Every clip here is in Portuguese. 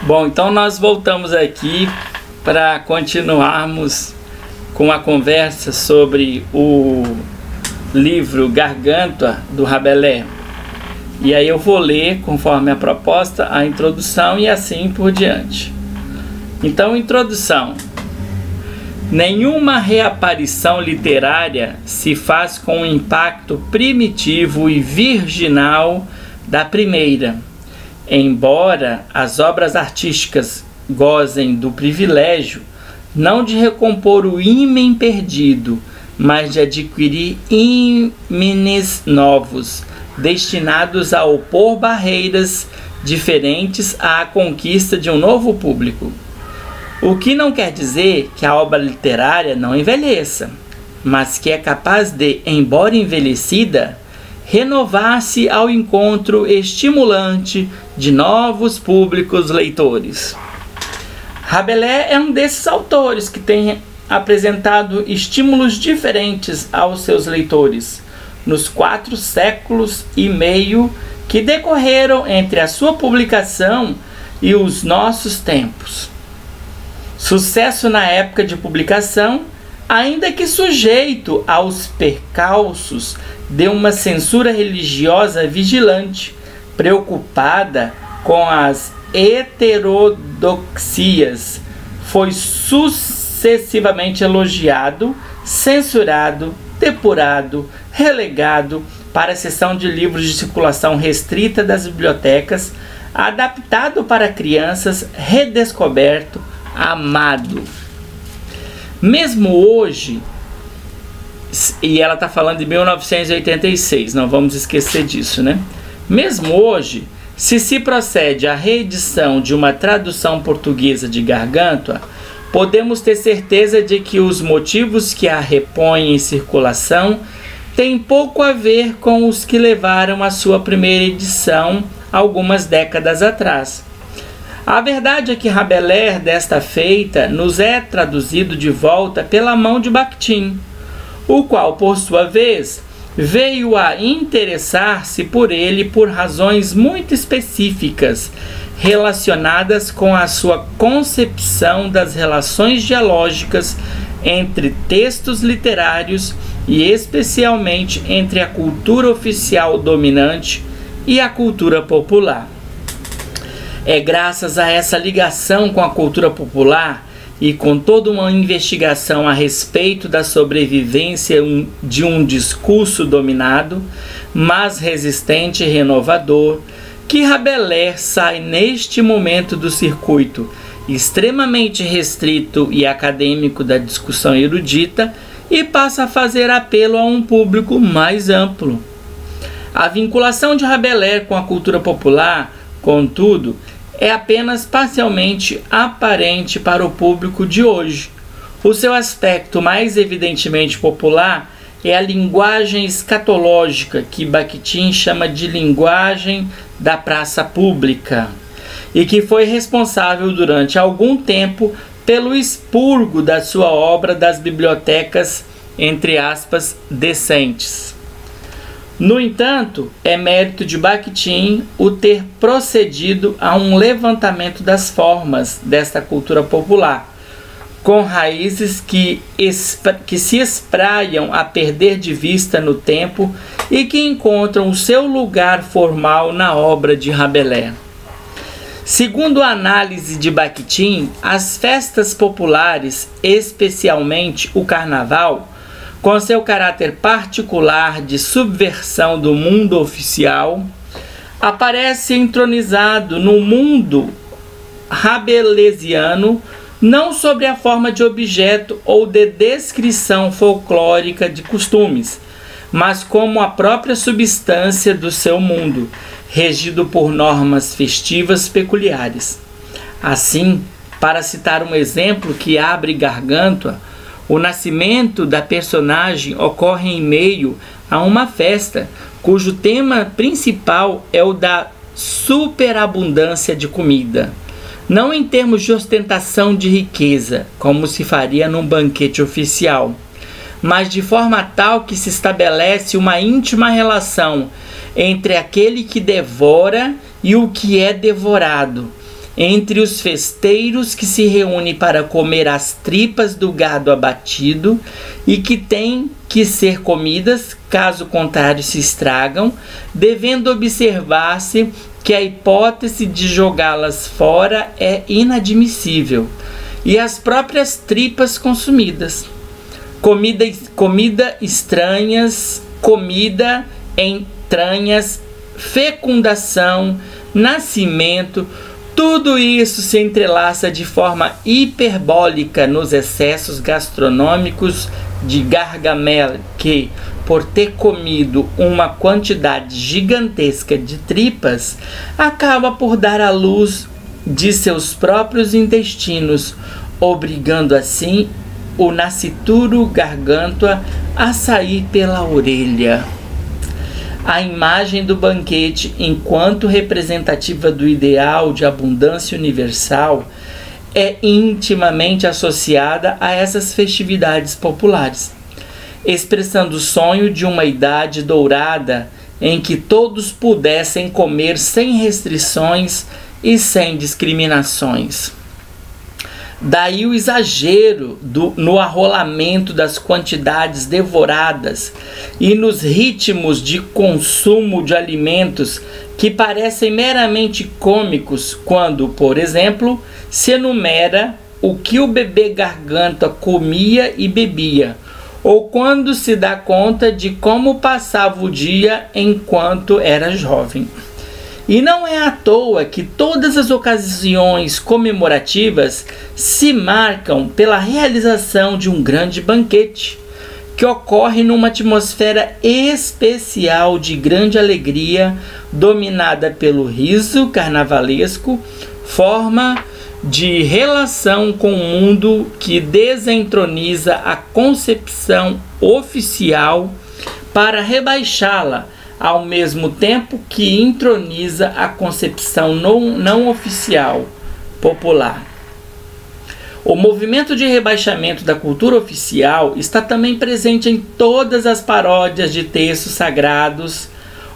Bom, então nós voltamos aqui para continuarmos com a conversa sobre o livro Gargantua, do Rabelais. E aí eu vou ler, conforme a proposta, a introdução e assim por diante. Então, introdução. Nenhuma reaparição literária se faz com o impacto primitivo e virginal da primeira, embora as obras artísticas gozem do privilégio não de recompor o ímen perdido, mas de adquirir ímenes novos, destinados a opor barreiras diferentes à conquista de um novo público. O que não quer dizer que a obra literária não envelheça, mas que é capaz de, embora envelhecida, renovar-se ao encontro estimulante de novos públicos leitores. Rabelais é um desses autores que tem apresentado estímulos diferentes aos seus leitores nos 4 séculos e meio que decorreram entre a sua publicação e os nossos tempos. Sucesso na época de publicação, ainda que sujeito aos percalços de uma censura religiosa vigilante, preocupada com as heterodoxias, foi sucessivamente elogiado, censurado, depurado, relegado para a seção de livros de circulação restrita das bibliotecas, adaptado para crianças, redescoberto, amado. Mesmo hoje, e ela está falando de 1986, não vamos esquecer disso, né? Mesmo hoje, se procede à reedição de uma tradução portuguesa de Gargantua, podemos ter certeza de que os motivos que a repõem em circulação têm pouco a ver com os que levaram a sua primeira edição algumas décadas atrás. A verdade é que Rabelais, desta feita, nos é traduzido de volta pela mão de Bakhtin, o qual, por sua vez, veio a interessar-se por ele por razões muito específicas, relacionadas com a sua concepção das relações dialógicas entre textos literários e especialmente entre a cultura oficial dominante e a cultura popular. É graças a essa ligação com a cultura popular e com toda uma investigação a respeito da sobrevivência de um discurso dominado, mas resistente e renovador, que Rabelais sai neste momento do circuito extremamente restrito e acadêmico da discussão erudita e passa a fazer apelo a um público mais amplo. A vinculação de Rabelais com a cultura popular, contudo, é apenas parcialmente aparente para o público de hoje. O seu aspecto mais evidentemente popular é a linguagem escatológica, que Bakhtin chama de linguagem da praça pública, e que foi responsável durante algum tempo pelo expurgo da sua obra das bibliotecas, entre aspas, decentes. No entanto, é mérito de Bakhtin o ter procedido a um levantamento das formas desta cultura popular, com raízes que se espraiam a perder de vista no tempo e que encontram o seu lugar formal na obra de Rabelais. Segundo a análise de Bakhtin, as festas populares, especialmente o carnaval, com seu caráter particular de subversão do mundo oficial, aparece entronizado no mundo rabelaisiano, não sobre a forma de objeto ou de descrição folclórica de costumes, mas como a própria substância do seu mundo, regido por normas festivas peculiares. Assim, para citar um exemplo que abre Gargantua, o nascimento da personagem ocorre em meio a uma festa, cujo tema principal é o da superabundância de comida. Não em termos de ostentação de riqueza, como se faria num banquete oficial, mas de forma tal que se estabelece uma íntima relação entre aquele que devora e o que é devorado, entre os festeiros que se reúnem para comer as tripas do gado abatido e que têm que ser comidas, caso contrário se estragam, devendo observar-se que a hipótese de jogá-las fora é inadmissível, e as próprias tripas consumidas. Comida estranhas, comida, entranhas, fecundação, nascimento, tudo isso se entrelaça de forma hiperbólica nos excessos gastronômicos de Gargamel, que, por ter comido uma quantidade gigantesca de tripas, acaba por dar à luz de seus próprios intestinos, obrigando assim o nascituro gargantua a sair pela orelha. A imagem do banquete, enquanto representativa do ideal de abundância universal, é intimamente associada a essas festividades populares, expressando o sonho de uma idade dourada em que todos pudessem comer sem restrições e sem discriminações. Daí o exagero no arrolamento das quantidades devoradas e nos ritmos de consumo de alimentos que parecem meramente cômicos quando, por exemplo, se enumera o que o bebê garganta comia e bebia, ou quando se dá conta de como passava o dia enquanto era jovem. E não é à toa que todas as ocasiões comemorativas se marcam pela realização de um grande banquete, que ocorre numa atmosfera especial de grande alegria, dominada pelo riso carnavalesco, forma de relação com o mundo que desentroniza a concepção oficial para rebaixá-la, ao mesmo tempo que introniza a concepção não oficial, popular. O movimento de rebaixamento da cultura oficial está também presente em todas as paródias de textos sagrados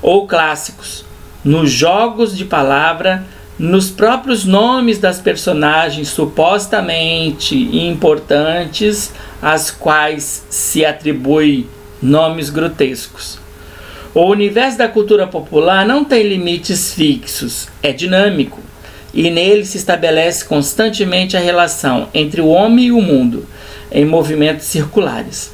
ou clássicos, nos jogos de palavra, nos próprios nomes das personagens supostamente importantes, às quais se atribui nomes grotescos. O universo da cultura popular não tem limites fixos, é dinâmico, e nele se estabelece constantemente a relação entre o homem e o mundo, em movimentos circulares.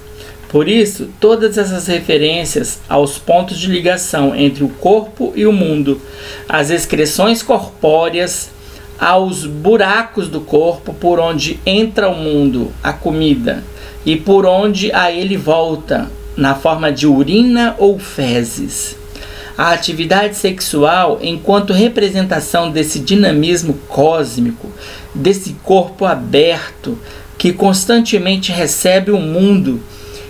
Por isso, todas essas referências aos pontos de ligação entre o corpo e o mundo, às excreções corpóreas, aos buracos do corpo por onde entra o mundo, a comida, e por onde a ele volta, na forma de urina ou fezes. A atividade sexual, enquanto representação desse dinamismo cósmico, desse corpo aberto que constantemente recebe o mundo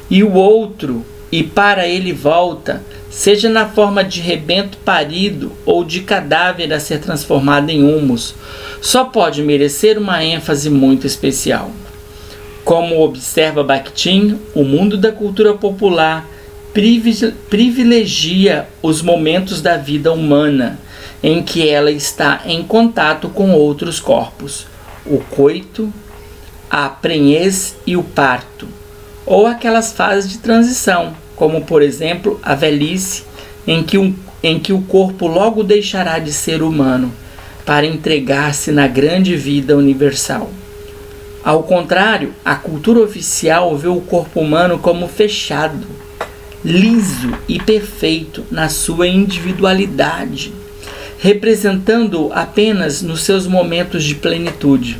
e o outro e para ele volta, seja na forma de rebento parido ou de cadáver a ser transformado em humus, só pode merecer uma ênfase muito especial. Como observa Bakhtin, o mundo da cultura popular privilegia os momentos da vida humana em que ela está em contato com outros corpos, o coito, a prenhez e o parto, ou aquelas fases de transição, como por exemplo a velhice, em que o corpo logo deixará de ser humano para entregar-se na grande vida universal. Ao contrário, a cultura oficial vê o corpo humano como fechado, liso e perfeito na sua individualidade, representando-o apenas nos seus momentos de plenitude.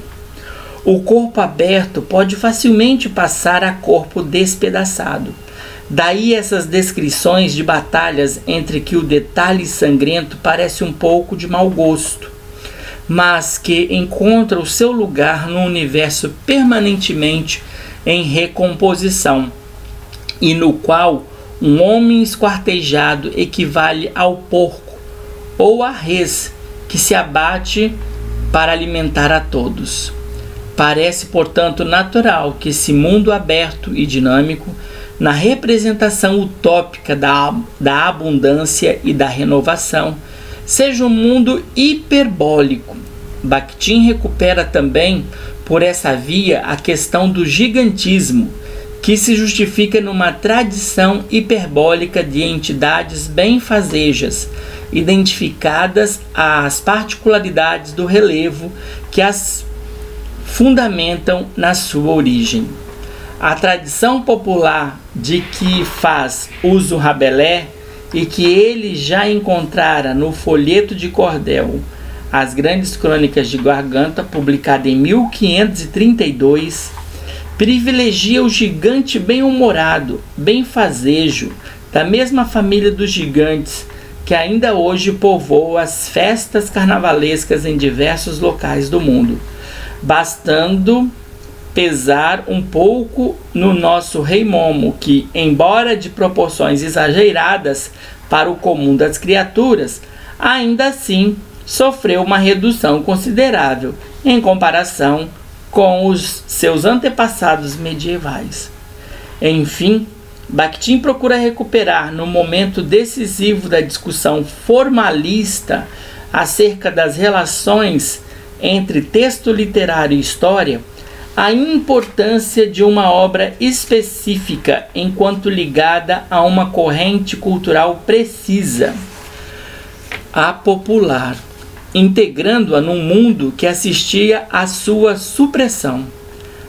O corpo aberto pode facilmente passar a corpo despedaçado. Daí essas descrições de batalhas entre que o detalhe sangrento parece um pouco de mau gosto, mas que encontra o seu lugar no universo permanentemente em recomposição, e no qual um homem esquartejado equivale ao porco ou à res que se abate para alimentar a todos. Parece, portanto, natural que esse mundo aberto e dinâmico, na representação utópica da abundância e da renovação, seja um mundo hiperbólico, Bakhtin recupera também, por essa via, a questão do gigantismo, que se justifica numa tradição hiperbólica de entidades benfazejas, identificadas às particularidades do relevo que as fundamentam na sua origem. A tradição popular de que faz uso Rabelais e que ele já encontrara no folheto de cordel As Grandes Crônicas de Garganta, publicada em 1532, privilegia o gigante bem-humorado, benfazejo, da mesma família dos gigantes que ainda hoje povoam as festas carnavalescas em diversos locais do mundo, bastando pesar um pouco no nosso rei Momo, que, embora de proporções exageradas para o comum das criaturas, ainda assim sofreu uma redução considerável em comparação com os seus antepassados medievais. Enfim, Bakhtin procura recuperar, no momento decisivo da discussão formalista acerca das relações entre texto literário e história, a importância de uma obra específica enquanto ligada a uma corrente cultural precisa, a popular, integrando-a num mundo que assistia à sua supressão.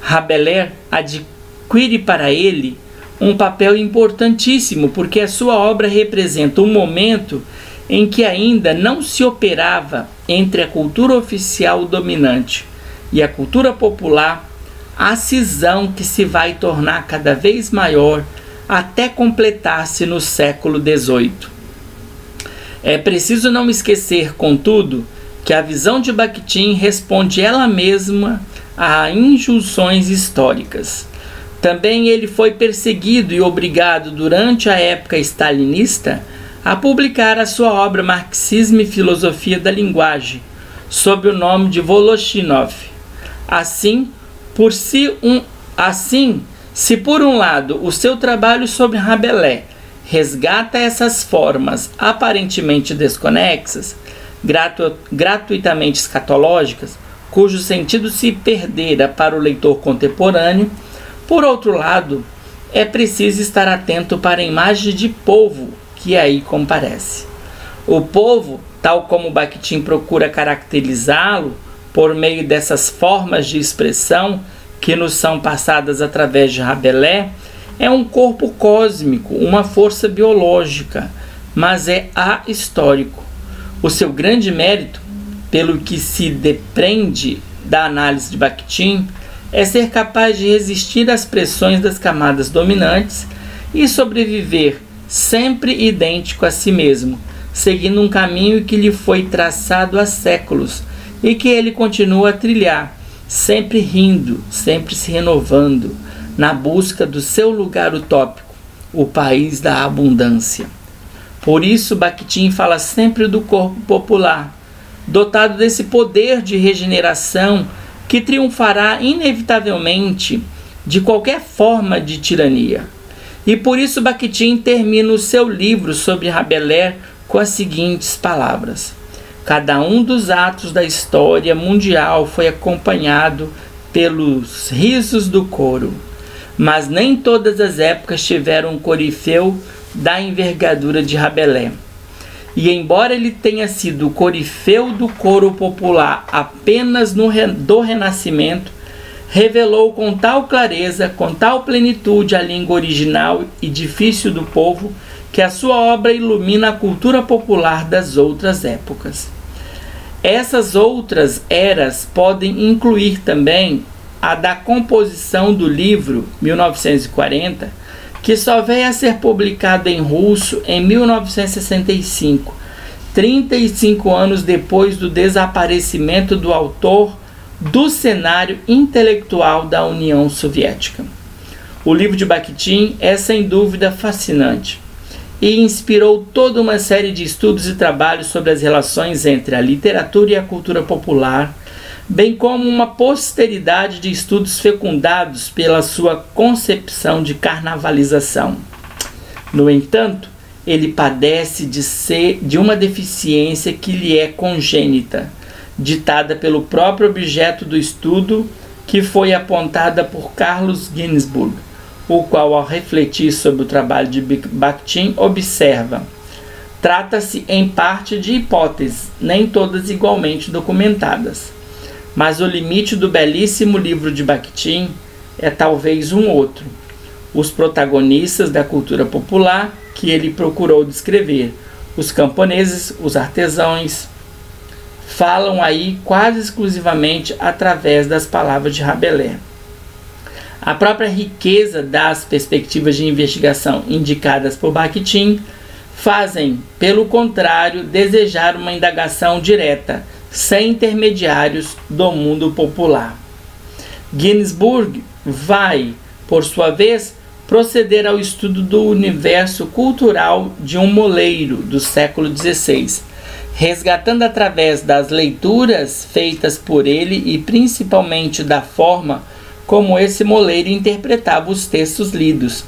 Rabelais adquire para ele um papel importantíssimo, porque a sua obra representa um momento em que ainda não se operava entre a cultura oficial dominante e a cultura popular a cisão que se vai tornar cada vez maior até completar-se no século XVIII. É preciso não esquecer, contudo, que a visão de Bakhtin responde ela mesma a injunções históricas. Também ele foi perseguido e obrigado durante a época stalinista a publicar a sua obra Marxismo e Filosofia da Linguagem, sob o nome de Voloshinov. Assim, se por um lado o seu trabalho sobre Rabelais resgata essas formas aparentemente desconexas, gratuitamente escatológicas, cujo sentido se perdera para o leitor contemporâneo, por outro lado, é preciso estar atento para a imagem de povo que aí comparece. O povo, tal como Bakhtin procura caracterizá-lo por meio dessas formas de expressão que nos são passadas através de Rabelais, é um corpo cósmico, uma força biológica, mas é ahistórico. O seu grande mérito, pelo que se depreende da análise de Bakhtin, é ser capaz de resistir às pressões das camadas dominantes e sobreviver sempre idêntico a si mesmo, seguindo um caminho que lhe foi traçado há séculos e que ele continua a trilhar, sempre rindo, sempre se renovando, na busca do seu lugar utópico, o país da abundância. Por isso, Bakhtin fala sempre do corpo popular, dotado desse poder de regeneração que triunfará inevitavelmente de qualquer forma de tirania. E por isso Bakhtin termina o seu livro sobre Rabelais com as seguintes palavras: cada um dos atos da história mundial foi acompanhado pelos risos do coro, mas nem todas as épocas tiveram um corifeu da envergadura de Rabelais. E embora ele tenha sido o corifeu do coro popular apenas do Renascimento, revelou com tal clareza, com tal plenitude a língua original e difícil do povo, que a sua obra ilumina a cultura popular das outras épocas. Essas outras eras podem incluir também a da composição do livro 1940, que só veio a ser publicado em russo em 1965, 35 anos depois do desaparecimento do autor do cenário intelectual da União Soviética. O livro de Bakhtin é sem dúvida fascinante e inspirou toda uma série de estudos e trabalhos sobre as relações entre a literatura e a cultura popular, bem como uma posteridade de estudos fecundados pela sua concepção de carnavalização. No entanto, ele padece de uma deficiência que lhe é congênita, ditada pelo próprio objeto do estudo, que foi apontada por Carlos Ginzburg, o qual, ao refletir sobre o trabalho de Bakhtin, observa: trata-se em parte de hipóteses, nem todas igualmente documentadas. Mas o limite do belíssimo livro de Bakhtin é talvez um outro. Os protagonistas da cultura popular que ele procurou descrever, os camponeses, os artesãos, falam aí quase exclusivamente através das palavras de Rabelais. A própria riqueza das perspectivas de investigação indicadas por Bakhtin fazem, pelo contrário, desejar uma indagação direta, sem intermediários, do mundo popular. Ginzburg vai, por sua vez, proceder ao estudo do universo cultural de um moleiro do século XVI, resgatando através das leituras feitas por ele e principalmente da forma como esse moleiro interpretava os textos lidos,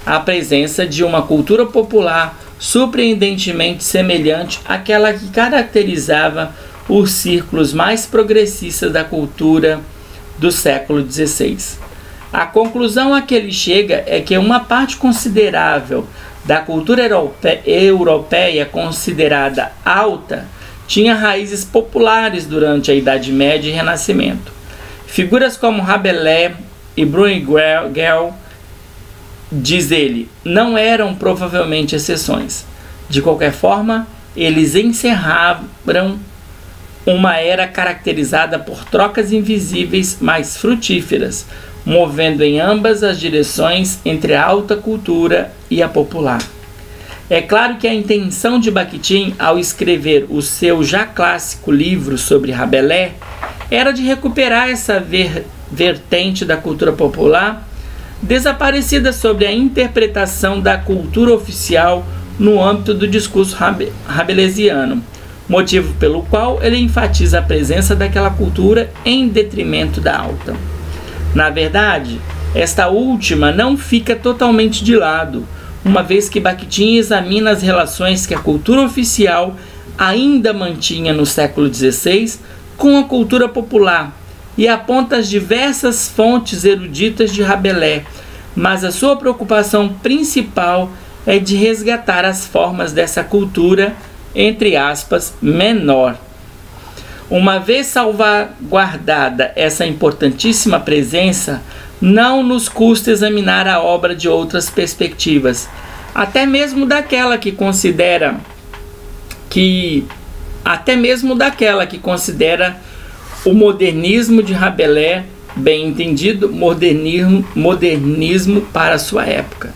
a presença de uma cultura popular surpreendentemente semelhante àquela que caracterizava os círculos mais progressistas da cultura do século XVI. A conclusão a que ele chega é que uma parte considerável da cultura europeia considerada alta tinha raízes populares durante a Idade Média e Renascimento. Figuras como Rabelais e Bruegel, diz ele, não eram provavelmente exceções. De qualquer forma, eles encerraram uma era caracterizada por trocas invisíveis, mas frutíferas, movendo em ambas as direções entre a alta cultura e a popular. É claro que a intenção de Bakhtin, ao escrever o seu já clássico livro sobre Rabelais, era de recuperar essa vertente da cultura popular desaparecida sobre a interpretação da cultura oficial no âmbito do discurso rabelaisiano, motivo pelo qual ele enfatiza a presença daquela cultura em detrimento da alta. Na verdade, esta última não fica totalmente de lado, uma vez que Bakhtin examina as relações que a cultura oficial ainda mantinha no século XVI com a cultura popular e aponta as diversas fontes eruditas de Rabelais, mas a sua preocupação principal é de resgatar as formas dessa cultura, entre aspas, menor. Uma vez salvaguardada essa importantíssima presença, não nos custa examinar a obra de outras perspectivas, até mesmo daquela que considera o modernismo de Rabelais, bem entendido, modernismo para sua época.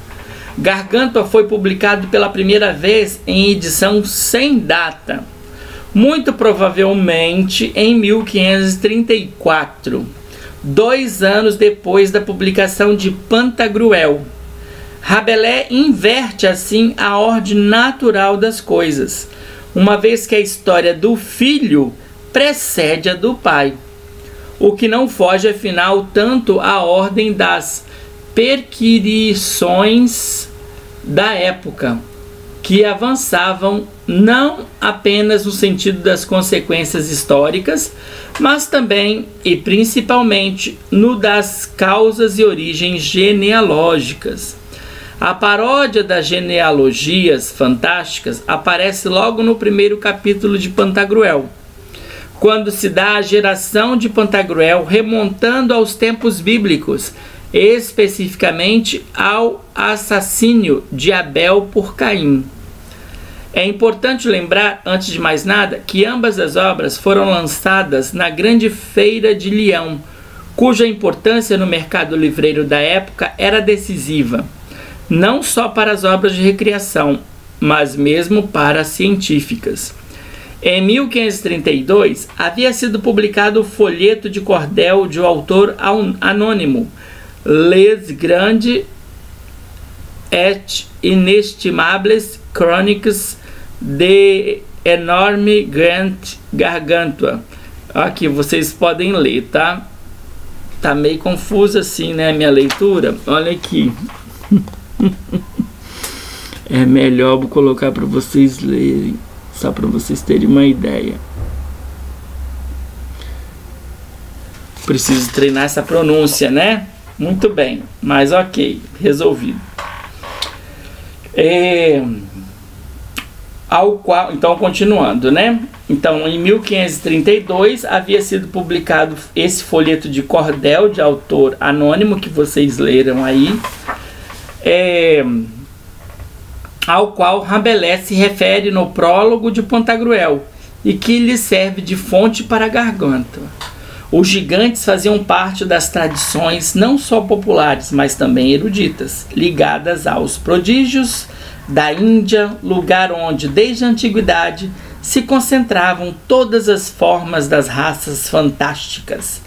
Gargantua foi publicado pela primeira vez em edição sem data, muito provavelmente em 1534, 2 anos depois da publicação de Pantagruel. Rabelais inverte assim a ordem natural das coisas, uma vez que a história do filho precede a do pai, o que não foge afinal tanto à ordem das perquisições da época, que avançavam não apenas no sentido das consequências históricas, mas também e principalmente no das causas e origens genealógicas. A paródia das genealogias fantásticas aparece logo no primeiro capítulo de Pantagruel, quando se dá a geração de Pantagruel remontando aos tempos bíblicos, especificamente ao assassínio de Abel por Caim. É importante lembrar, antes de mais nada, que ambas as obras foram lançadas na Grande Feira de Lyon, cuja importância no mercado livreiro da época era decisiva, não só para as obras de recreação, mas mesmo para as científicas. Em 1532, havia sido publicado o folheto de cordel de um autor anônimo, Les Grandes et Inestimables Chroniques de Enorme Grand Gargantua. Aqui vocês podem ler, tá? Tá meio confuso assim, né, minha leitura. Olha aqui. É melhor vou colocar para vocês lerem, só para vocês terem uma ideia. Preciso treinar essa pronúncia, né? Muito bem, mas ok, resolvido. Então, continuando, né? Então, em 1532, havia sido publicado esse folheto de cordel de autor anônimo, que vocês leram aí, ao qual Rabelais se refere no prólogo de Pantagruel, e que lhe serve de fonte para a Gargantua. Os gigantes faziam parte das tradições não só populares, mas também eruditas, ligadas aos prodígios da Índia, lugar onde, desde a antiguidade, se concentravam todas as formas das raças fantásticas,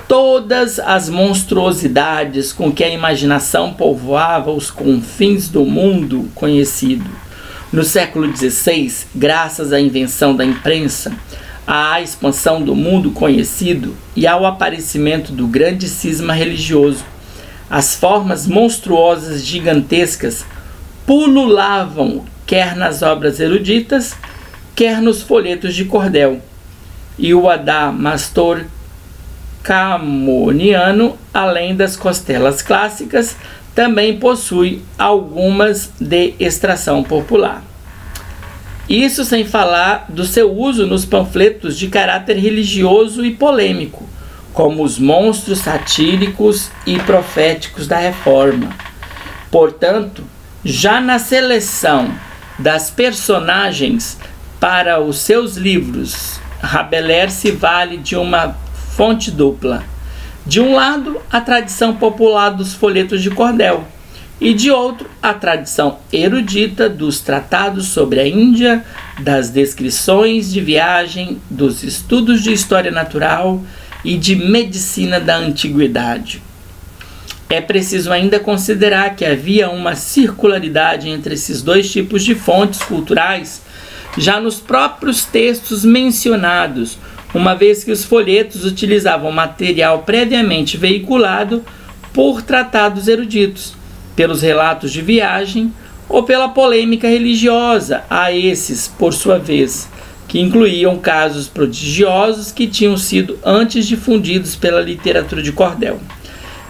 todas as monstruosidades com que a imaginação povoava os confins do mundo conhecido. No século XVI, graças à invenção da imprensa, à expansão do mundo conhecido e ao aparecimento do grande cisma religioso, as formas monstruosas gigantescas pululavam quer nas obras eruditas, quer nos folhetos de cordel. E o Adamastor Camoniano, além das costelas clássicas, também possui algumas de extração popular. Isso sem falar do seu uso nos panfletos de caráter religioso e polêmico, como os monstros satíricos e proféticos da Reforma. Portanto, já na seleção das personagens para os seus livros, Rabelais se vale de uma fonte dupla. De um lado, a tradição popular dos folhetos de cordel, e de outro, a tradição erudita dos tratados sobre a Índia, das descrições de viagem, dos estudos de história natural e de medicina da antiguidade. É preciso ainda considerar que havia uma circularidade entre esses dois tipos de fontes culturais já nos próprios textos mencionados, uma vez que os folhetos utilizavam material previamente veiculado por tratados eruditos, pelos relatos de viagem ou pela polêmica religiosa, a esses, por sua vez, que incluíam casos prodigiosos que tinham sido antes difundidos pela literatura de cordel.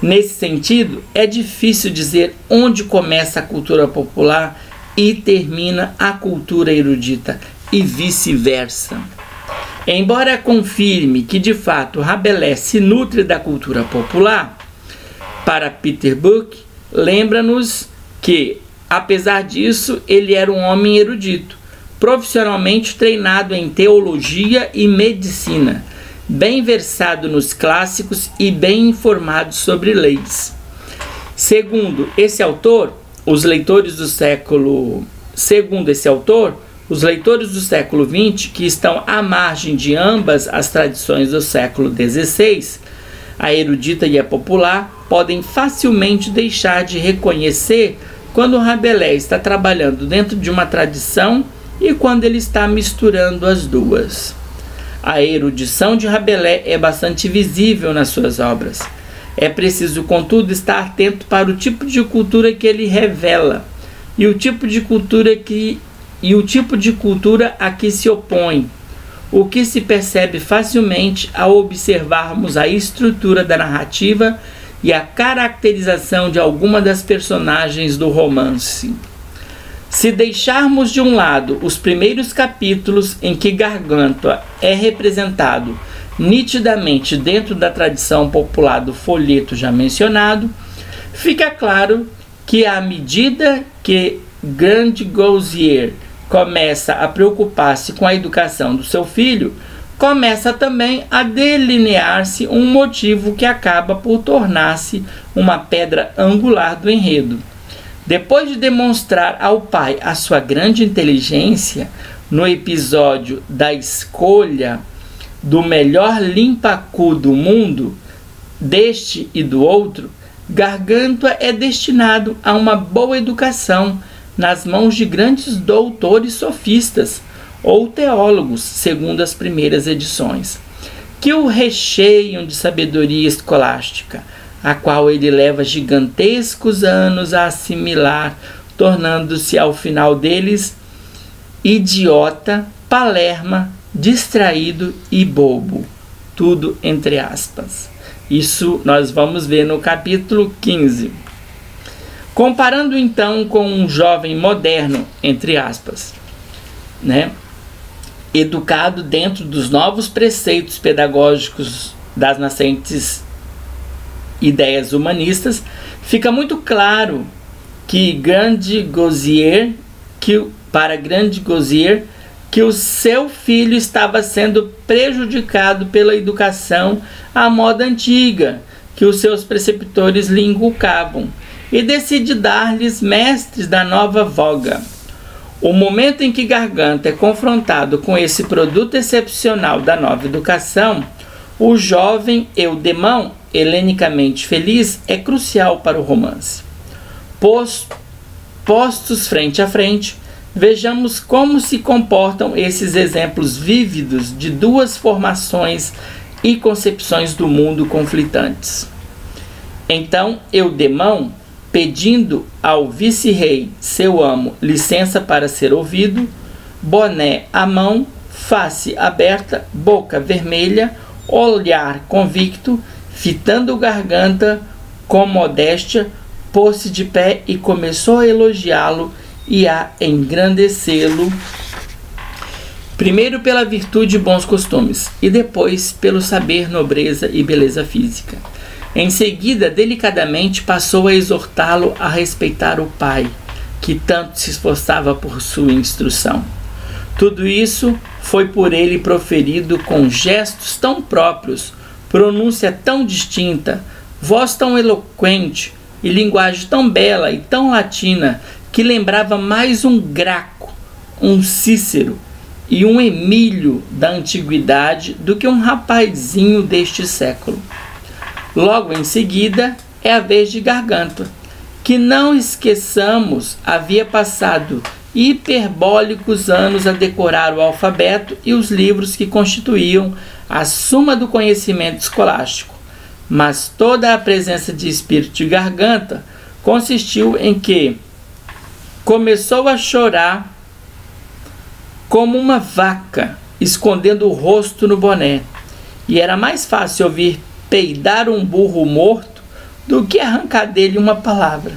Nesse sentido, é difícil dizer onde começa a cultura popular e termina a cultura erudita, e vice-versa. Embora confirme que, de fato, Rabelais se nutre da cultura popular, para Peter Buck, lembra-nos que, apesar disso, ele era um homem erudito, profissionalmente treinado em teologia e medicina, bem versado nos clássicos e bem informado sobre leis. Segundo esse autor, os leitores do século XX, que estão à margem de ambas as tradições do século XVI, a erudita e a popular, podem facilmente deixar de reconhecer quando Rabelais está trabalhando dentro de uma tradição e quando ele está misturando as duas. A erudição de Rabelais é bastante visível nas suas obras. É preciso, contudo, estar atento para o tipo de cultura que ele revela e o tipo de cultura a que se opõe, o que se percebe facilmente ao observarmos a estrutura da narrativa e a caracterização de alguma das personagens do romance. Se deixarmos de um lado os primeiros capítulos em que Gargantua é representado nitidamente dentro da tradição popular do folheto já mencionado, fica claro que à medida que Grandgousier começa a preocupar-se com a educação do seu filho, começa também a delinear-se um motivo que acaba por tornar-se uma pedra angular do enredo. Depois de demonstrar ao pai a sua grande inteligência no episódio da escolha do melhor limpa-cu do mundo, deste e do outro, Gargantua é destinado a uma boa educação nas mãos de grandes doutores sofistas ou teólogos, segundo as primeiras edições, que o recheiam de sabedoria escolástica, a qual ele leva gigantescos anos a assimilar, tornando-se ao final deles idiota, palerma, distraído e bobo. tudo entre aspas. Isso nós vamos ver no capítulo 15. Comparando então com um jovem moderno, entre aspas, né, educado dentro dos novos preceitos pedagógicos das nascentes ideias humanistas, fica muito claro que para Grandigozier, que o seu filho estava sendo prejudicado pela educação à moda antiga que os seus preceptores lhe inculcavam, e decide dar-lhes mestres da nova voga. O momento em que Gargantua é confrontado com esse produto excepcional da nova educação, o jovem Eudemão, helenicamente feliz, é crucial para o romance. Postos frente a frente, vejamos como se comportam esses exemplos vívidos de duas formações e concepções do mundo conflitantes. Então, Eudemão, pedindo ao vice-rei, seu amo, licença para ser ouvido, boné à mão, face aberta, boca vermelha, olhar convicto, fitando Gargantua com modéstia, pôs-se de pé e começou a elogiá-lo e a engrandecê-lo, primeiro pela virtude e bons costumes, e depois pelo saber, nobreza e beleza física. Em seguida, delicadamente, passou a exortá-lo a respeitar o pai, que tanto se esforçava por sua instrução. Tudo isso foi por ele proferido com gestos tão próprios, pronúncia tão distinta, voz tão eloquente e linguagem tão bela e tão latina, que lembrava mais um Graco, um Cícero e um Emílio da antiguidade do que um rapazinho deste século. Logo em seguida é a vez de Gargantua, que, não esqueçamos, havia passado hiperbólicos anos a decorar o alfabeto e os livros que constituíam a suma do conhecimento escolástico. Mas toda a presença de espírito de Gargantua consistiu em que começou a chorar como uma vaca, escondendo o rosto no boné, e era mais fácil ouvir peidar um burro morto do que arrancar dele uma palavra.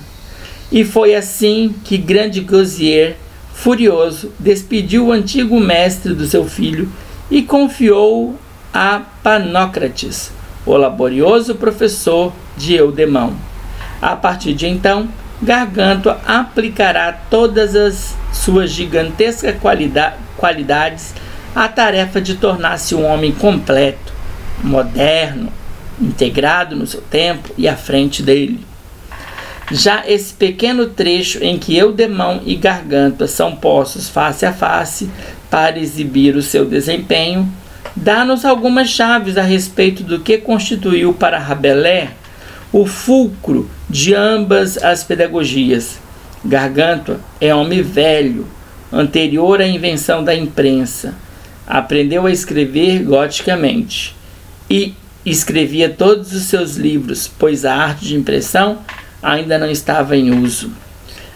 E foi assim que Grandigozier, furioso, despediu o antigo mestre do seu filho e confiou-o a Panócrates, o laborioso professor de Eudemão. A partir de então, Gargantua aplicará todas as suas gigantescas qualidades à tarefa de tornar-se um homem completo, moderno, integrado no seu tempo e à frente dele. Já esse pequeno trecho em que Eudemão e Gargantua são postos face a face para exibir o seu desempenho, dá-nos algumas chaves a respeito do que constituiu para Rabelais o fulcro de ambas as pedagogias. Gargantua é homem velho, anterior à invenção da imprensa. Aprendeu a escrever goticamente e escrevia todos os seus livros, pois a arte de impressão ainda não estava em uso.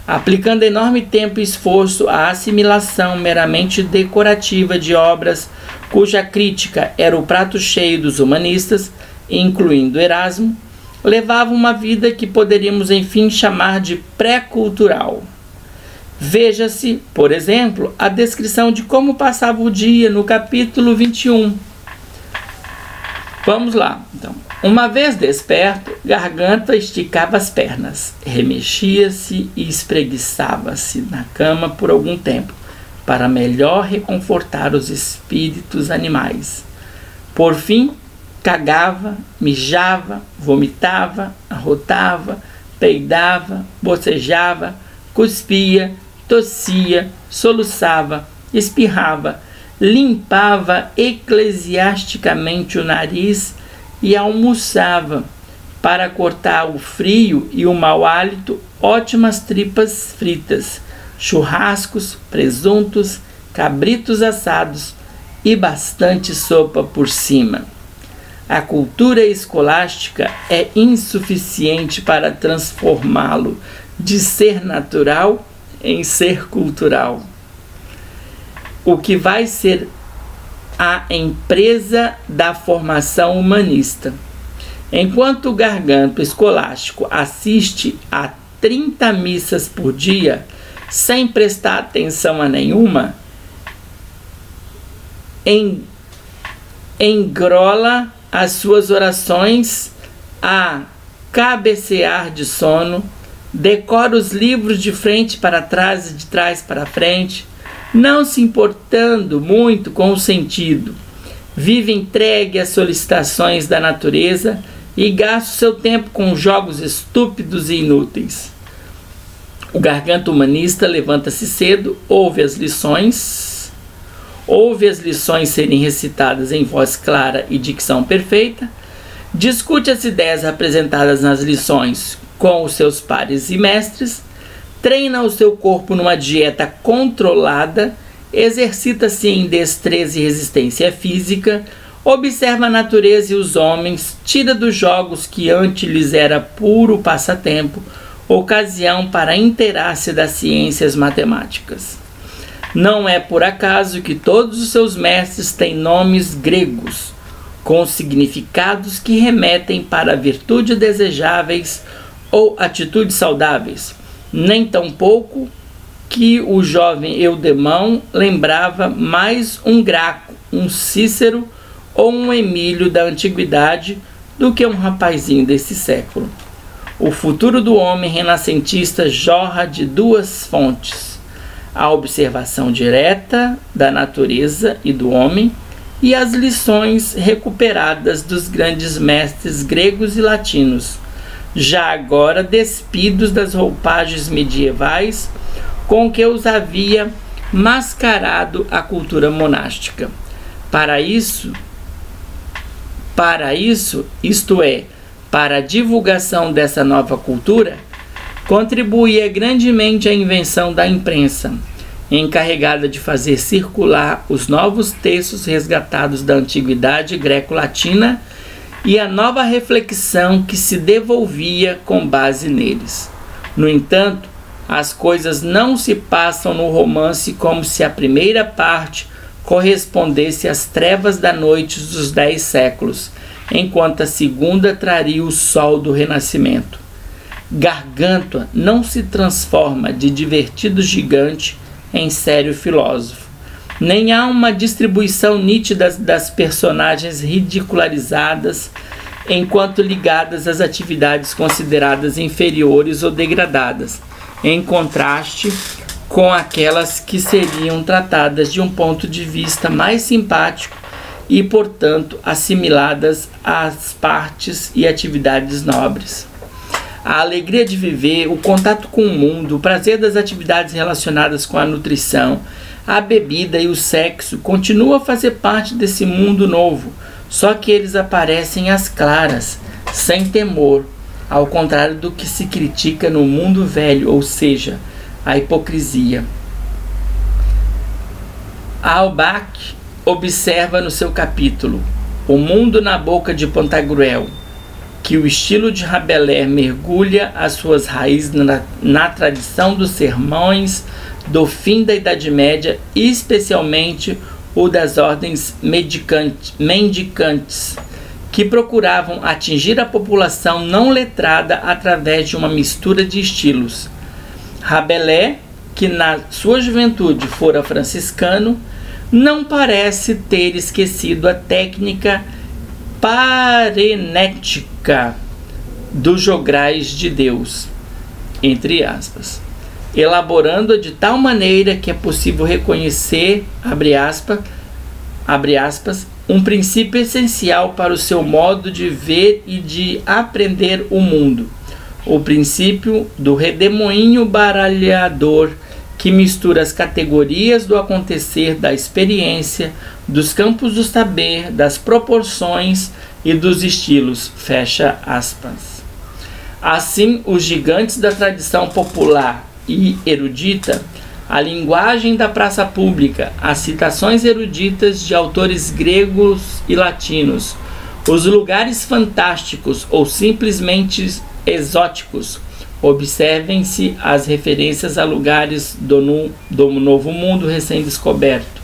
Aplicando enorme tempo e esforço à assimilação meramente decorativa de obras cuja crítica era o prato cheio dos humanistas, incluindo Erasmo, levava uma vida que poderíamos enfim chamar de pré-cultural. Veja-se, por exemplo, a descrição de como passava o dia no capítulo 21. Vamos lá, então. Uma vez desperto, Gargantua esticava as pernas, remexia-se e espreguiçava-se na cama por algum tempo, para melhor reconfortar os espíritos animais. Por fim, cagava, mijava, vomitava, arrotava, peidava, bocejava, cuspia, tossia, soluçava, espirrava, limpava eclesiasticamente o nariz e almoçava, para cortar o frio e o mau hálito, ótimas tripas fritas, churrascos, presuntos, cabritos assados e bastante sopa por cima. A cultura escolástica é insuficiente para transformá-lo de ser natural em ser cultural. O que vai ser a empresa da formação humanista. Enquanto o garganto escolástico assiste a 30 missas por dia, sem prestar atenção a nenhuma, engrola as suas orações a cabecear de sono, decora os livros de frente para trás e de trás para frente, não se importando muito com o sentido, vive entregue às solicitações da natureza e gasta o seu tempo com jogos estúpidos e inúteis. O garganta humanista levanta-se cedo, ouve as lições serem recitadas em voz clara e dicção perfeita, discute as ideias apresentadas nas lições com os seus pares e mestres, treina o seu corpo numa dieta controlada, exercita-se em destreza e resistência física, observa a natureza e os homens, tira dos jogos que antes lhes era puro passatempo, ocasião para inteirar-se das ciências matemáticas. Não é por acaso que todos os seus mestres têm nomes gregos, com significados que remetem para virtudes desejáveis ou atitudes saudáveis, nem tampouco que o jovem Eudemão lembrava mais um Graco, um Cícero ou um Emílio da antiguidade do que um rapazinho desse século. O futuro do homem renascentista jorra de duas fontes: a observação direta da natureza e do homem e as lições recuperadas dos grandes mestres gregos e latinos, já agora despidos das roupagens medievais com que os havia mascarado a cultura monástica. Para isso, isto é, para a divulgação dessa nova cultura, contribuía grandemente a invenção da imprensa, encarregada de fazer circular os novos textos resgatados da antiguidade greco-latina e a nova reflexão que se devolvia com base neles. No entanto, as coisas não se passam no romance como se a primeira parte correspondesse às trevas da noite dos 10 séculos, enquanto a segunda traria o sol do renascimento. Gargantua não se transforma de divertido gigante em sério filósofo. Nem há uma distribuição nítida das personagens ridicularizadas enquanto ligadas às atividades consideradas inferiores ou degradadas, em contraste com aquelas que seriam tratadas de um ponto de vista mais simpático e, portanto, assimiladas às partes e atividades nobres. A alegria de viver, o contato com o mundo, o prazer das atividades relacionadas com a nutrição, a bebida e o sexo continuam a fazer parte desse mundo novo, só que eles aparecem às claras, sem temor, ao contrário do que se critica no mundo velho, ou seja, a hipocrisia. Halbach observa no seu capítulo O Mundo na Boca de Pantagruel que o estilo de Rabelais mergulha as suas raízes na tradição dos sermões do fim da Idade Média, especialmente o das ordens mendicantes, que procuravam atingir a população não letrada através de uma mistura de estilos. Rabelais, que na sua juventude fora franciscano, não parece ter esquecido a técnica parenética dos jograis de Deus, entre aspas, elaborando-a de tal maneira que é possível reconhecer, abre aspas, um princípio essencial para o seu modo de ver e de aprender o mundo, o princípio do redemoinho baralhador que mistura as categorias do acontecer, da experiência, dos campos do saber, das proporções e dos estilos, fecha aspas. Assim, os gigantes da tradição popular e erudita, a linguagem da praça pública, as citações eruditas de autores gregos e latinos, os lugares fantásticos ou simplesmente exóticos, observem-se as referências a lugares do Novo Mundo recém-descoberto,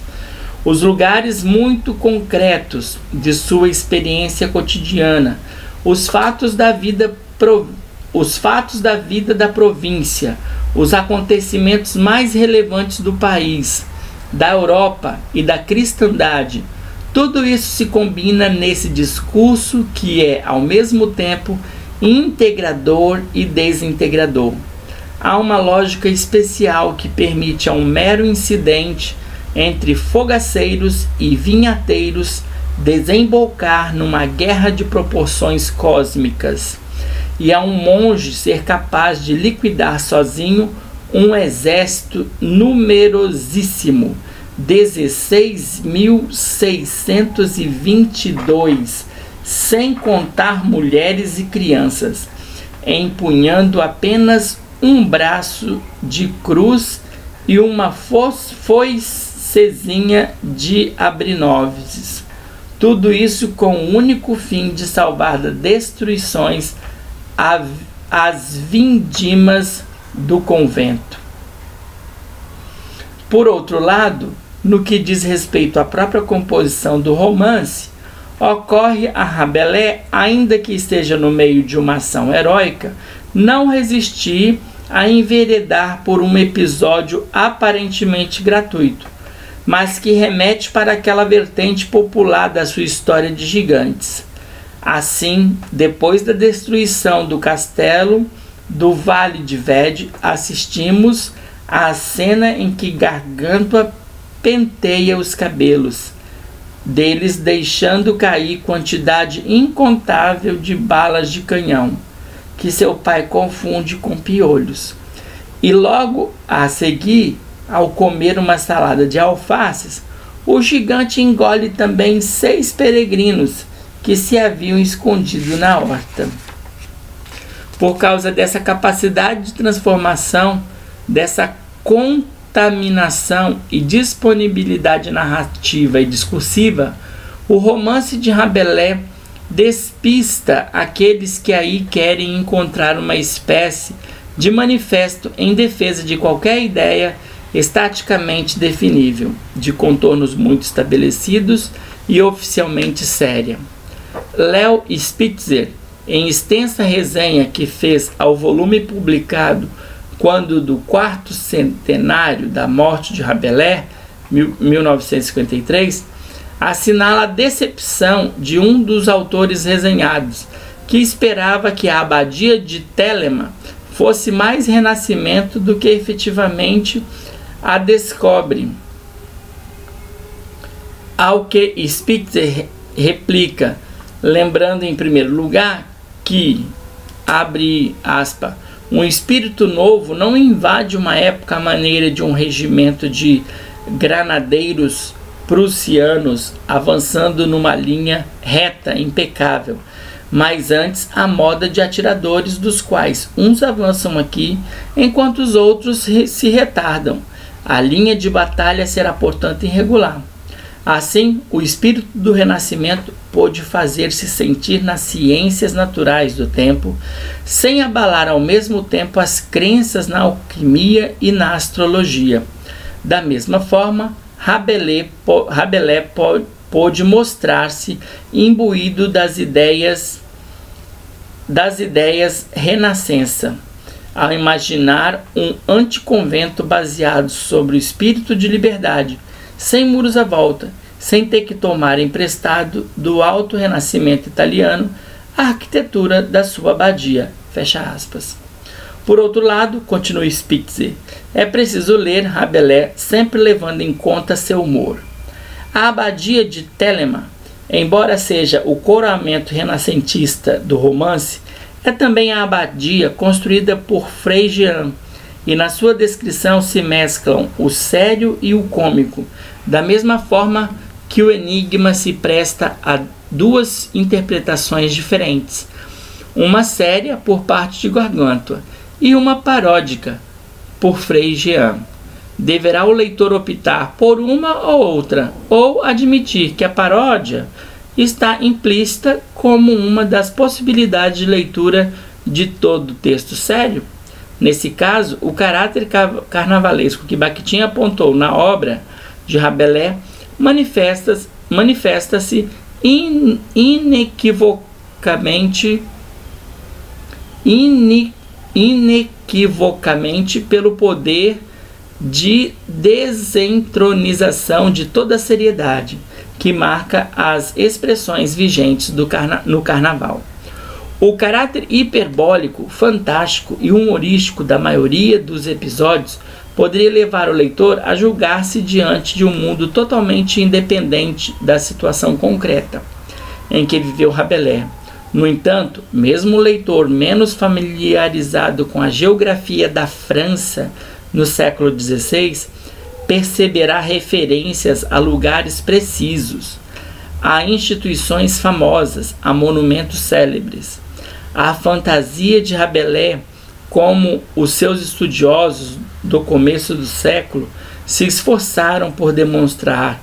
os lugares muito concretos de sua experiência cotidiana, os fatos da vida da província, os acontecimentos mais relevantes do país, da Europa e da cristandade. Tudo isso se combina nesse discurso que é, ao mesmo tempo, integrador e desintegrador. Há uma lógica especial que permite a um mero incidente entre fogaceiros e vinhateiros desembocar numa guerra de proporções cósmicas, e a um monge ser capaz de liquidar sozinho um exército numerosíssimo, 16.622, sem contar mulheres e crianças, empunhando apenas um braço de cruz e uma foicezinha de abrinóvices. Tudo isso com o único fim de salvar das destruições as vindimas do convento. Por outro lado, no que diz respeito à própria composição do romance, ocorre a Rabelais, ainda que esteja no meio de uma ação heróica, não resistir a enveredar por um episódio aparentemente gratuito, mas que remete para aquela vertente popular da sua história de gigantes. Assim, depois da destruição do castelo do Vale de Vede, assistimos à cena em que Gargantua penteia os cabelos deles, deixando cair quantidade incontável de balas de canhão, que seu pai confunde com piolhos. E logo a seguir, ao comer uma salada de alfaces, o gigante engole também 6 peregrinos que se haviam escondido na horta. Por causa dessa capacidade de transformação, dessa contaminação e disponibilidade narrativa e discursiva, o romance de Rabelais despista aqueles que aí querem encontrar uma espécie de manifesto em defesa de qualquer ideia estaticamente definível, de contornos muito estabelecidos e oficialmente séria. Leo Spitzer, em extensa resenha que fez ao volume publicado quando do 4º centenário da morte de Rabelais, 1953, assinala a decepção de um dos autores resenhados, que esperava que a abadia de Telema fosse mais renascimento do que efetivamente a descobre. Ao que Spitzer replica, lembrando em primeiro lugar que, abre aspas, um espírito novo não invade uma época à maneira de um regimento de granadeiros prussianos avançando numa linha reta impecável, mas antes a moda de atiradores, dos quais uns avançam aqui enquanto os outros se retardam. A linha de batalha será, portanto, irregular. Assim, o espírito do Renascimento pôde fazer-se sentir nas ciências naturais do tempo, sem abalar ao mesmo tempo as crenças na alquimia e na astrologia. Da mesma forma, Rabelais pôde mostrar-se imbuído das ideias renascença, ao imaginar um anticonvento baseado sobre o espírito de liberdade, sem muros à volta, sem ter que tomar emprestado do alto renascimento italiano a arquitetura da sua abadia. Fecha aspas. Por outro lado, continua Spitzer, é preciso ler Rabelais sempre levando em conta seu humor. A abadia de Telema, embora seja o coroamento renascentista do romance, é também a abadia construída por Frei Jean, e na sua descrição se mesclam o sério e o cômico, da mesma forma que o enigma se presta a duas interpretações diferentes, uma séria por parte de Gargantua e uma paródica por Frei Jean. Deverá o leitor optar por uma ou outra, ou admitir que a paródia está implícita como uma das possibilidades de leitura de todo o texto sério. Nesse caso, o caráter carnavalesco que Bakhtin apontou na obra de Rabelais manifesta-se inequivocamente pelo poder de desentronização de toda a seriedade que marca as expressões vigentes no carnaval. O caráter hiperbólico, fantástico e humorístico da maioria dos episódios poderia levar o leitor a julgar-se diante de um mundo totalmente independente da situação concreta em que viveu Rabelais. No entanto, mesmo o leitor menos familiarizado com a geografia da França no século XVI perceberá referências a lugares precisos, a instituições famosas, a monumentos célebres. A fantasia de Rabelais, como os seus estudiosos do começo do século se esforçaram por demonstrar,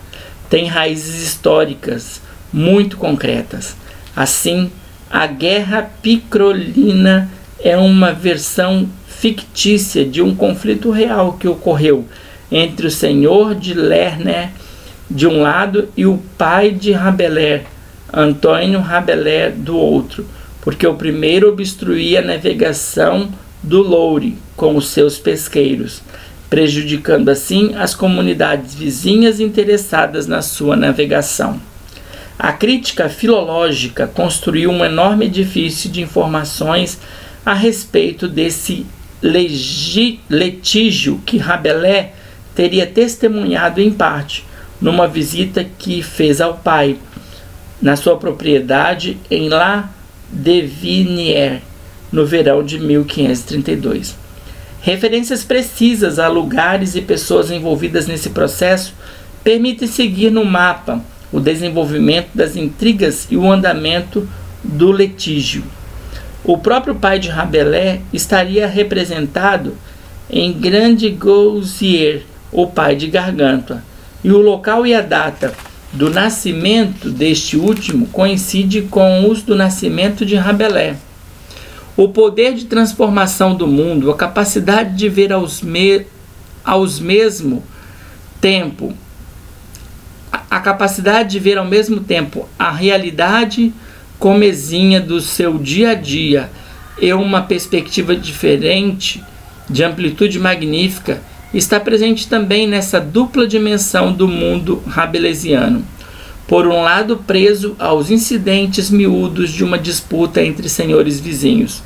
tem raízes históricas muito concretas. Assim, a Guerra Picrolina é uma versão fictícia de um conflito real que ocorreu entre o senhor de Lerner de um lado e o pai de Rabelais, Antônio Rabelais, do outro, porque o primeiro obstruía a navegação do Loure com os seus pesqueiros, prejudicando assim as comunidades vizinhas interessadas na sua navegação. A crítica filológica construiu um enorme edifício de informações a respeito desse litígio que Rabelais teria testemunhado em parte numa visita que fez ao pai na sua propriedade em La Devinière, no verão de 1532. Referências precisas a lugares e pessoas envolvidas nesse processo permitem seguir no mapa o desenvolvimento das intrigas e o andamento do litígio. O próprio pai de Rabelais estaria representado em Grande Goussier, o pai de Gargantua, e o local e a data do nascimento deste último coincide com os do nascimento de Rabelais. O poder de transformação do mundo, a capacidade de ver ao mesmo tempo a realidade comezinha do seu dia a dia e uma perspectiva diferente, de amplitude magnífica, está presente também nessa dupla dimensão do mundo rabelaisiano. Por um lado, preso aos incidentes miúdos de uma disputa entre senhores vizinhos,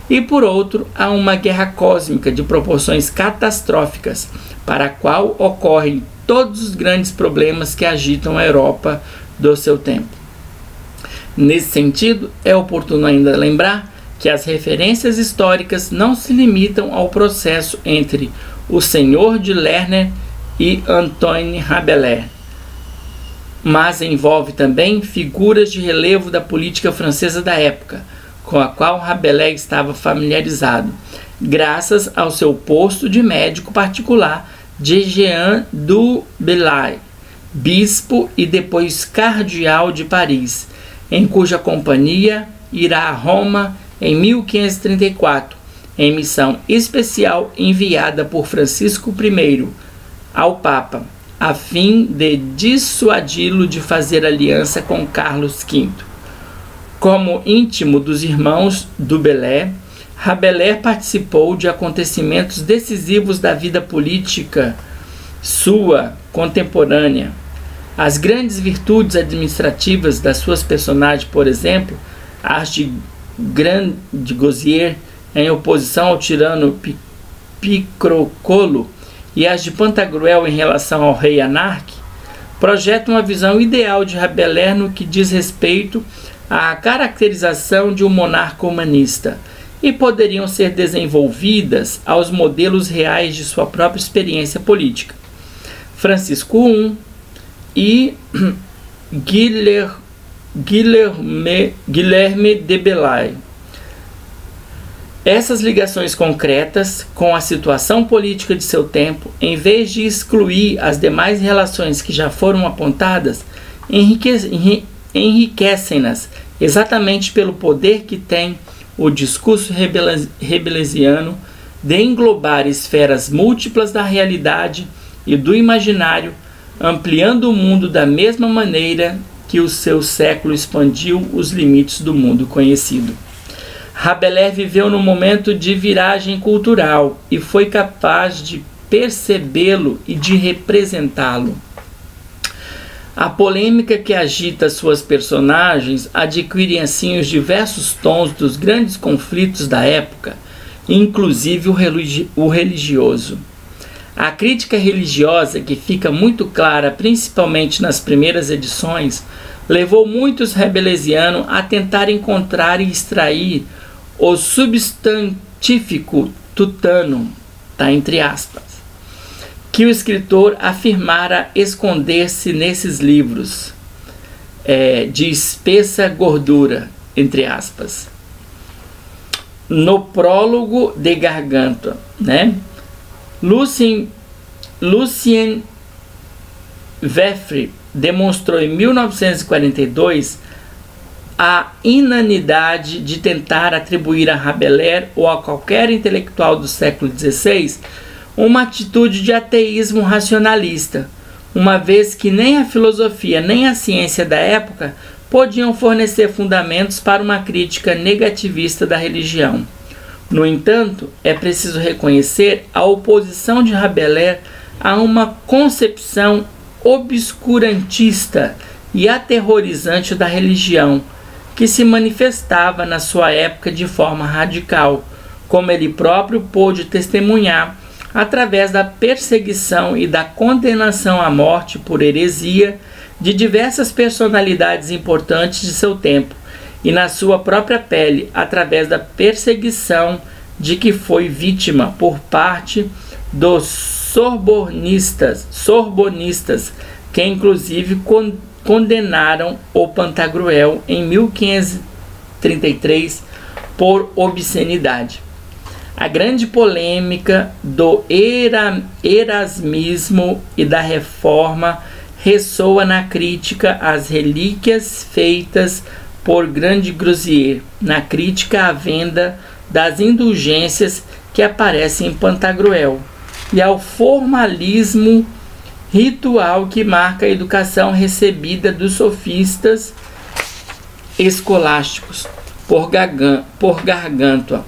e por outro, a uma guerra cósmica de proporções catastróficas, para a qual ocorrem todos os grandes problemas que agitam a Europa do seu tempo. Nesse sentido, é oportuno ainda lembrar que as referências históricas não se limitam ao processo entre o senhor de Lerner e Antoine Rabelais, mas envolve também figuras de relevo da política francesa da época, com a qual Rabelais estava familiarizado, graças ao seu posto de médico particular de Jean du Bellay, bispo e depois cardeal de Paris, em cuja companhia irá a Roma em 1534, em missão especial enviada por Francisco I ao Papa, a fim de dissuadi-lo de fazer aliança com Carlos V. Como íntimo dos irmãos du Bellay, Rabelais participou de acontecimentos decisivos da vida política sua contemporânea. As grandes virtudes administrativas das suas personagens, por exemplo, as de Grande Goussier, em oposição ao tirano Picrocolo, e as de Pantagruel em relação ao rei anarque, projetam uma visão ideal de Rabelais no que diz respeito à caracterização de um monarca humanista, e poderiam ser desenvolvidas aos modelos reais de sua própria experiência política. Francisco I e Guilherme de Bellay. Essas ligações concretas com a situação política de seu tempo, em vez de excluir as demais relações que já foram apontadas, enriquecem-nas exatamente pelo poder que tem o discurso rabelaisiano de englobar esferas múltiplas da realidade e do imaginário ampliando o mundo da mesma maneira que o seu século expandiu os limites do mundo conhecido. Rabelais viveu num momento de viragem cultural e foi capaz de percebê-lo e de representá-lo. A polêmica que agita suas personagens adquire assim os diversos tons dos grandes conflitos da época, inclusive o religioso. A crítica religiosa, que fica muito clara principalmente nas primeiras edições, levou muitos rabelaisianos a tentar encontrar e extrair o substantífico tutano, entre aspas, que o escritor afirmara esconder-se nesses livros de espessa gordura, entre aspas. No prólogo de Gargantua, Lucien Weffre demonstrou em 1942 a inanidade de tentar atribuir a Rabelais ou a qualquer intelectual do século XVI uma atitude de ateísmo racionalista, uma vez que nem a filosofia nem a ciência da época podiam fornecer fundamentos para uma crítica negativista da religião. No entanto, é preciso reconhecer a oposição de Rabelais a uma concepção obscurantista e aterrorizante da religião, que se manifestava na sua época de forma radical, como ele próprio pôde testemunhar através da perseguição e da condenação à morte por heresia de diversas personalidades importantes de seu tempo, e na sua própria pele, através da perseguição de que foi vítima por parte dos sorbonistas, que inclusive condenaram o Pantagruel em 1533 por obscenidade. A grande polêmica do erasmismo e da reforma ressoa na crítica às relíquias feitas por Grande Gruzier, na crítica à venda das indulgências que aparecem em Pantagruel, e ao formalismo ritual que marca a educação recebida dos sofistas escolásticos por Gargantua,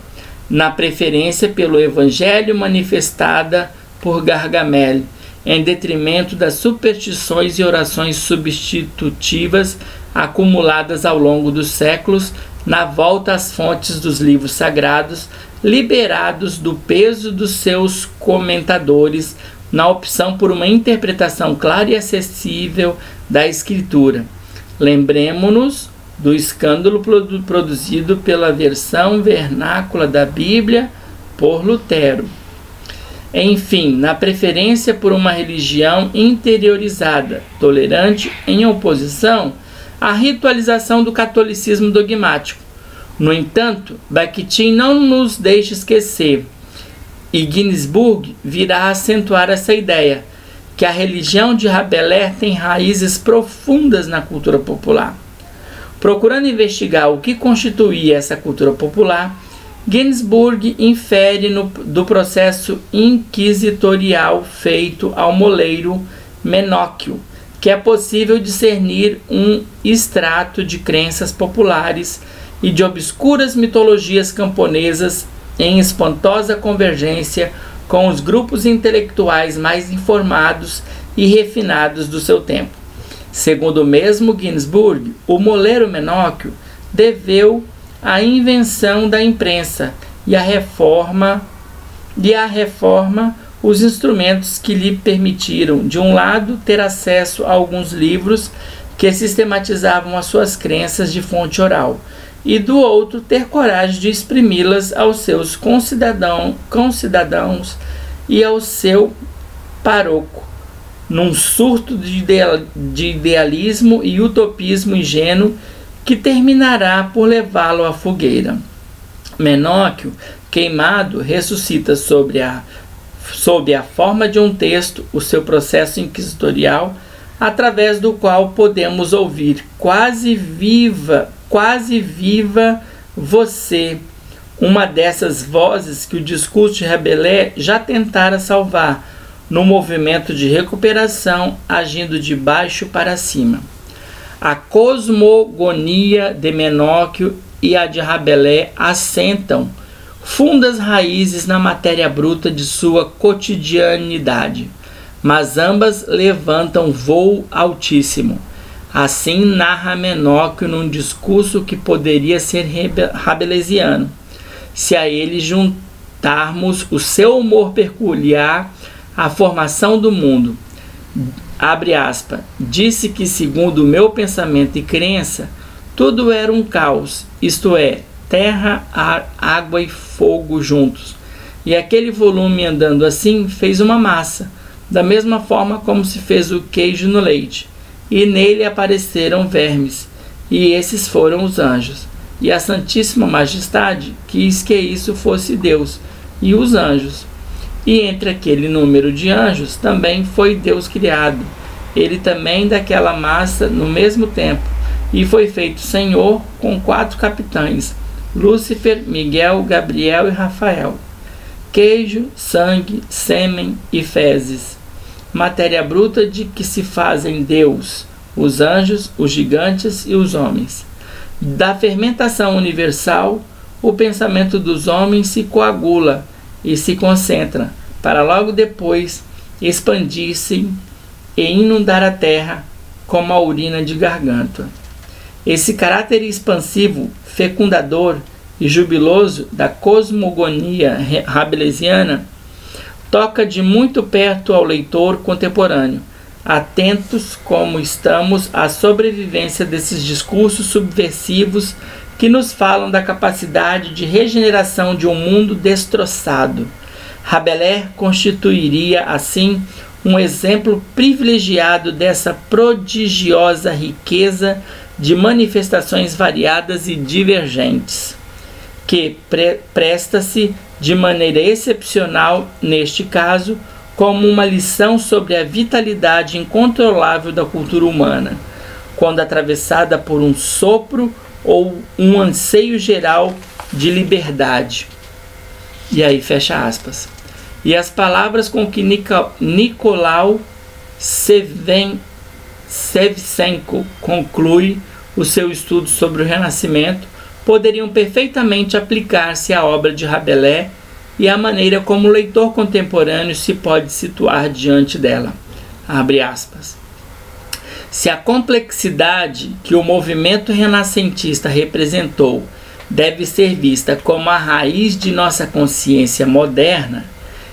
na preferência pelo evangelho manifestada por Gargamel, em detrimento das superstições e orações substitutivas acumuladas ao longo dos séculos na volta às fontes dos livros sagrados, liberados do peso dos seus comentadores, na opção por uma interpretação clara e acessível da Escritura. Lembremos-nos do escândalo produzido pela versão vernácula da Bíblia por Lutero. Enfim, na preferência por uma religião interiorizada, tolerante, em oposição à ritualização do catolicismo dogmático. No entanto, Bakhtin não nos deixa esquecer, e Ginsburg virá acentuar essa ideia, que a religião de Rabelais tem raízes profundas na cultura popular. Procurando investigar o que constituía essa cultura popular, Ginsburg infere do processo inquisitorial feito ao moleiro Menóquio, que é possível discernir um extrato de crenças populares e de obscuras mitologias camponesas em espantosa convergência com os grupos intelectuais mais informados e refinados do seu tempo. Segundo o mesmo Ginsburg, o moleiro Menóquio deveu à invenção da imprensa e à reforma os instrumentos que lhe permitiram, de um lado, ter acesso a alguns livros que sistematizavam as suas crenças de fonte oral, e do outro, ter coragem de exprimi-las aos seus concidadãos e ao seu pároco, num surto de idealismo e utopismo ingênuo que terminará por levá-lo à fogueira. Menóquio, queimado, ressuscita sob a forma de um texto o seu processo inquisitorial, através do qual podemos ouvir quase viva você, uma dessas vozes que o discurso de Rabelais já tentara salvar, no movimento de recuperação, agindo de baixo para cima. A cosmogonia de Menóquio e a de Rabelais assentam fundas raízes na matéria bruta de sua cotidianidade, mas ambas levantam voo altíssimo. Assim narra Menóquio num discurso que poderia ser rabelaisiano, se a ele juntarmos o seu humor peculiar à formação do mundo. Abre aspas, disse que, segundo o meu pensamento e crença, tudo era um caos, isto é, terra, ar, água e fogo juntos. E aquele volume andando assim fez uma massa, da mesma forma como se fez o queijo no leite. E nele apareceram vermes, e esses foram os anjos. E a Santíssima Majestade quis que isso fosse Deus e os anjos. E entre aquele número de anjos também foi Deus criado, ele também daquela massa no mesmo tempo, e foi feito Senhor com 4 capitães, Lúcifer, Miguel, Gabriel e Rafael. Queijo, sangue, sêmen e fezes, matéria bruta de que se fazem Deus, os anjos, os gigantes e os homens. Da fermentação universal, o pensamento dos homens se coagula e se concentra, para logo depois expandir-se e inundar a terra como a urina de garganta. Esse caráter expansivo, fecundador e jubiloso da cosmogonia rabelaisiana toca de muito perto ao leitor contemporâneo, atentos como estamos à sobrevivência desses discursos subversivos que nos falam da capacidade de regeneração de um mundo destroçado. Rabelais constituiria, assim, um exemplo privilegiado dessa prodigiosa riqueza de manifestações variadas e divergentes, que presta-se de maneira excepcional, neste caso, como uma lição sobre a vitalidade incontrolável da cultura humana, quando atravessada por um sopro ou um anseio geral de liberdade. E aí fecha aspas. E as palavras com que Nicolau Shevchenko conclui o seu estudo sobre o Renascimento poderiam perfeitamente aplicar-se à obra de Rabelais e à maneira como o leitor contemporâneo se pode situar diante dela. Abre aspas. Se a complexidade que o movimento renascentista representou deve ser vista como a raiz de nossa consciência moderna,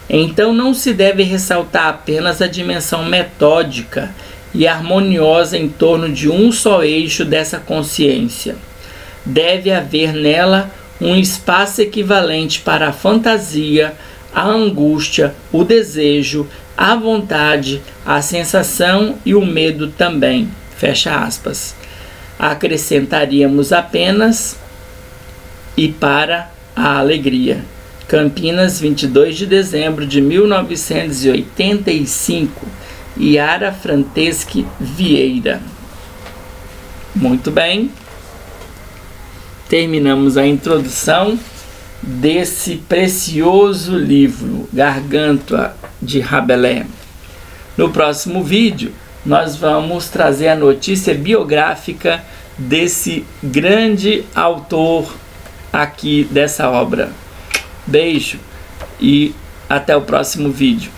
então não se deve ressaltar apenas a dimensão metódica e harmoniosa em torno de um só eixo dessa consciência. Deve haver nela um espaço equivalente para a fantasia, a angústia, o desejo, a vontade, a sensação e o medo também. Fecha aspas. Acrescentaríamos apenas e para a alegria. Campinas, 22 de dezembro de 1985. Yara Franceschi Vieira. Muito bem. Terminamos a introdução desse precioso livro, Gargantua, de Rabelais. No próximo vídeo, nós vamos trazer a notícia biográfica desse grande autor aqui dessa obra. Beijo e até o próximo vídeo.